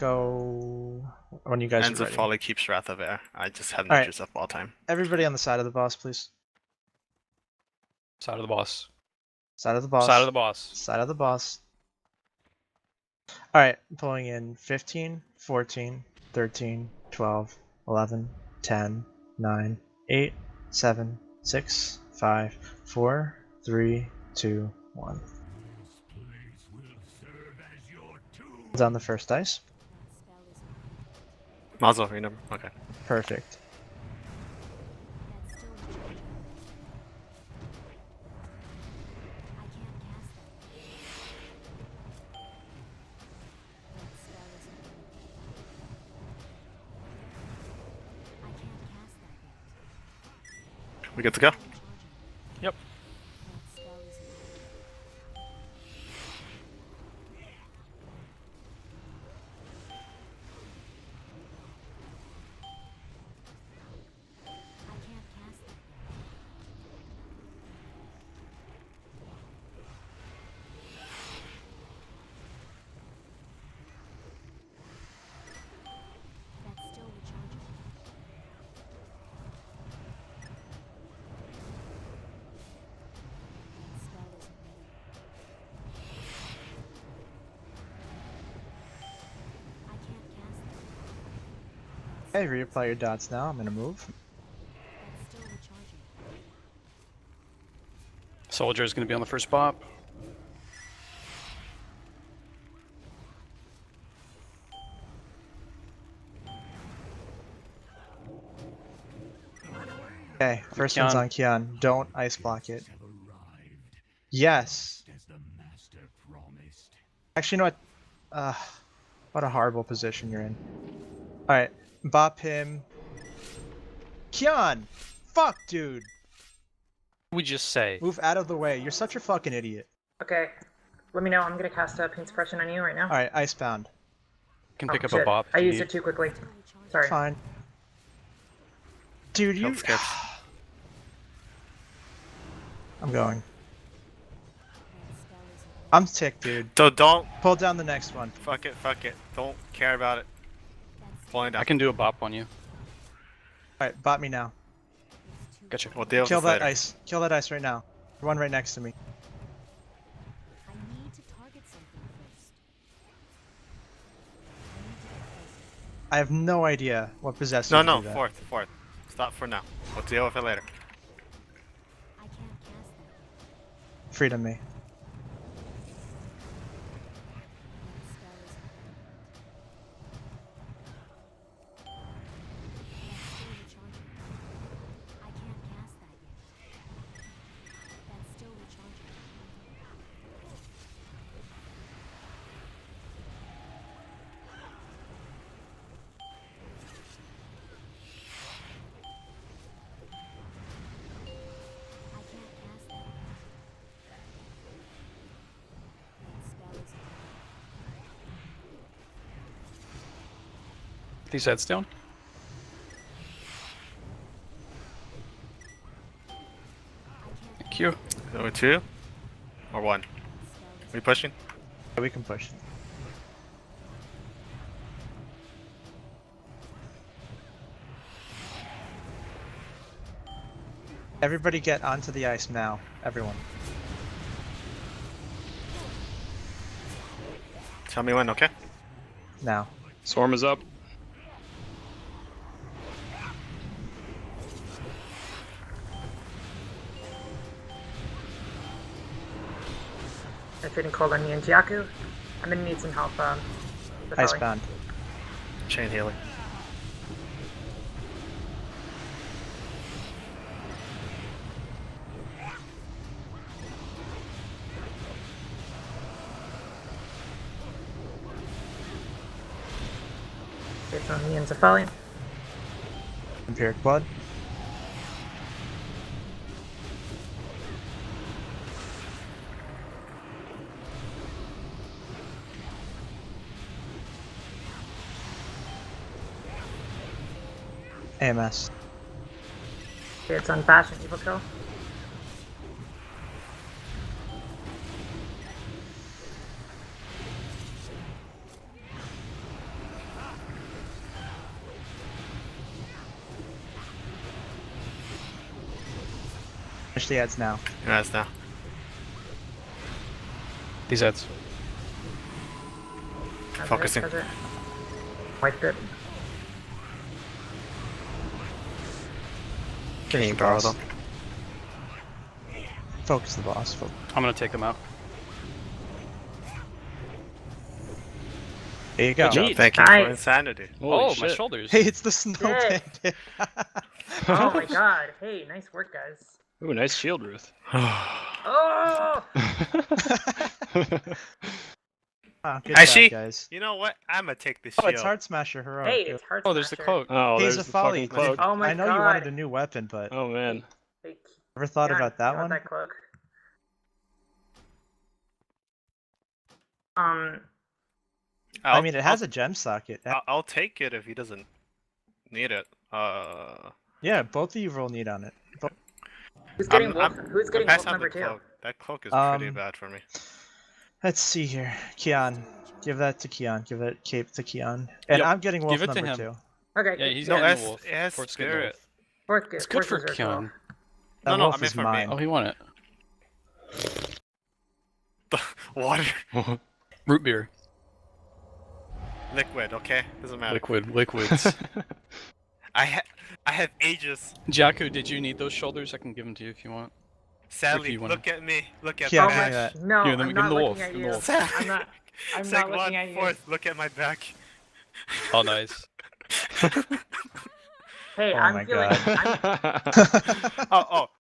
go when you guys Ends are of ready. Folly keeps Wrath of Air. I just have Alright. natures up all time. Everybody on the side of the boss, please. Side of the boss. Side of the boss. Side of the boss. Side of the boss. Alright, pulling in 15, 14, 13, 12, 11, 10, 9, 8, 7, 6, 5, 4, 3, 2, 1. Down the first dice. Mazel, renumber. Okay. Perfect. We good to go? Yep. Okay, reapply your dots now. I'm gonna move. Soldier is going to be on the first bop. Okay, first one's Qian. on Qian. Don't ice block it. Yes. Actually, you know what? What a horrible position you're in. Alright, bop him. Qian! Fuck, dude! We just say. Move out of the way. You're such a fucking idiot. Okay, let me know. I'm gonna cast a pain suppression on you right now. Alright, icebound. Can pick Oh, up a shit. bop. I if you used need. it too quickly. Sorry. Fine. Dude, you... Help skips. I'm going. I'm ticked, dude. So don't. Pull down the next one. Fuck it, fuck it. Don't care about it. Pulling down. I can do a bop on you. Alright, bop me now. Gotcha. We'll deal with Kill this that later. ice. Kill that ice right now. The one right next to me. I have no idea what possessed you No, to no, do that. fourth. Stop for now. We'll deal with it later. Freedom me. These heads down. Thank you. Go 2 or 1. Are we pushing? Yeah, we can push. Everybody get onto the ice now. Everyone. Tell me when, okay? Now. Swarm is up. I'm feeling cold on you and Jiaku. I'm gonna need some help. With Ellie. Icebound. Chain healing. It's on me and Zafali. Empiric blood. AMS. Okay, it's on Fashion Evil Kill. Finish the ads now. Yes, now. These heads. That's Focusing. It. Wiped it. Can Finish you the borrow boss. them? Focus the boss. I'm gonna take them out. There you go. Good job. Thank you Nice. for insanity. Oh, Holy my shit. shoulders. Hey, it's the snow Sick. bandit. Oh my god. Hey, nice work, guys. Ooh, nice shield, Ruth. Oh! Wow, good Actually, job, guys. you know what? I'm gonna take this Oh, shield. it's Heart Smasher. Hurrah. Hey, Good. it's Heart Oh, there's the Smasher. cloak. Oh, Haze there's of the fucking Folly. cloak. Oh my I know god. you wanted a new weapon, but Oh man. Hey, ever thought Qian, about that you want one? that cloak? I mean, it has a gem socket. I'll take it if he doesn't need it. Yeah, both of you roll need on it. Who's getting I'm- wolf? I'm- Who's getting pass wolf on number the 2? cloak. That cloak is pretty Um, bad for me. Let's see here. Qian. Give that to Qian. Give that cape to Qian. And Yep, I'm getting wolf give it to number him. 2. Okay. Yeah, he's No, getting it the wolf. has Fort's getting the spirit. wolf. Fourth good. It's good for fourth deserves Qian. That No, wolf I meant is for me. mine. Oh, he won it. Water. Root beer. Liquid, okay? Doesn't matter. Liquids. I have ages. Jakku, did you need those shoulders? I can give them to you if you want. Sadly, you wanna- look at me. Look at Yeah, Oh my give me my. back. that. No, Give him- I'm give him not the looking wolf, at give him you. the wolf. I'm not. I'm Seg not looking at you. 1/4, look at my back. Oh, nice. Hey, Oh I'm my feeling. God. I'm, Oh,